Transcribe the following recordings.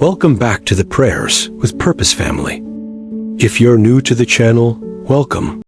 Welcome back to the Prayers with Purpose family. If you're new to the channel, welcome.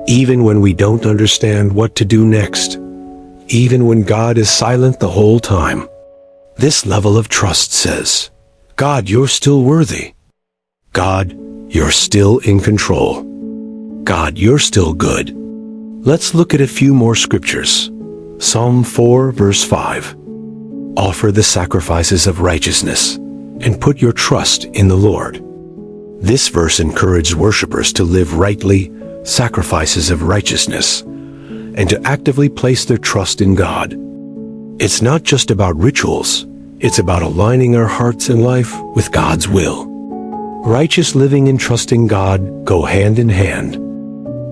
Even when we don't understand what to do next, even when God is silent the whole time, this level of trust says, God, you're still worthy. God, you're still in control. God, you're still good. Let's look at a few more scriptures. Psalm 4, verse 5. Offer the sacrifices of righteousness and put your trust in the Lord. This verse encourages worshipers to live rightly, sacrifices of righteousness, and to actively place their trust in God. It's not just about rituals, it's about aligning our hearts and life with God's will. Righteous living and trusting God go hand in hand.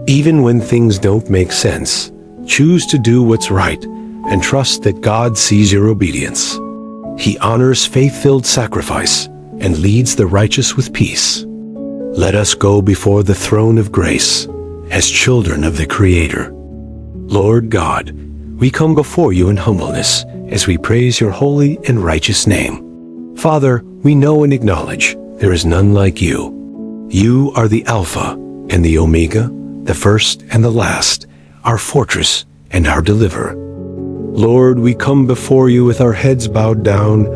Even when things don't make sense, choose to do what's right and trust that God sees your obedience. He honors faith-filled sacrifice and leads the righteous with peace. Let us go before the throne of grace as children of the Creator. Lord God, we come before you in humbleness as we praise your holy and righteous name. Father, we know and acknowledge there is none like you. You are the Alpha and the Omega, the first and the last, our fortress and our deliverer. Lord, we come before you with our heads bowed down,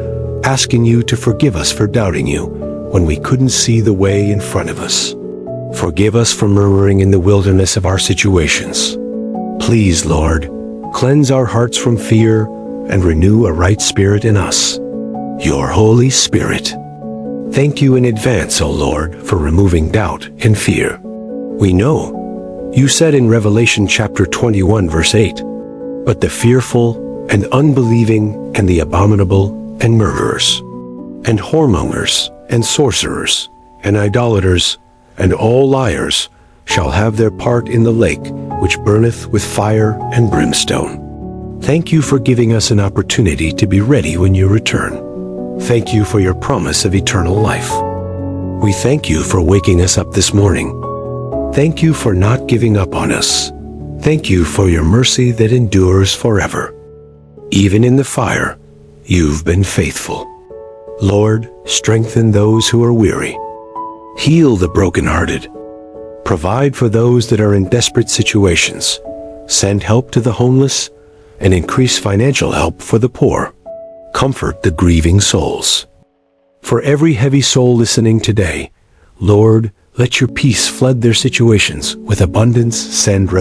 asking you to forgive us for doubting you when we couldn't see the way in front of us. Forgive us for murmuring in the wilderness of our situations. Please, Lord, cleanse our hearts from fear and renew a right spirit in us, your Holy Spirit. Thank you in advance, O Lord, for removing doubt and fear. We know, you said in Revelation chapter 21, verse 8, but the fearful and unbelieving and the abominable and murderers and whoremongers and sorcerers and idolaters and all liars shall have their part in the lake which burneth with fire and brimstone. Thank you for giving us an opportunity to be ready when you return. Thank you for your promise of eternal life. We thank you for waking us up this morning. Thank you for not giving up on us. Thank you for your mercy that endures forever. Even in the fire, you've been faithful. Lord, strengthen those who are weary. Heal the brokenhearted. Provide for those that are in desperate situations. Send help to the homeless and increase financial help for the poor. comfort the grieving souls. For every heavy soul listening today, Lord, let your peace flood their situations with abundance, send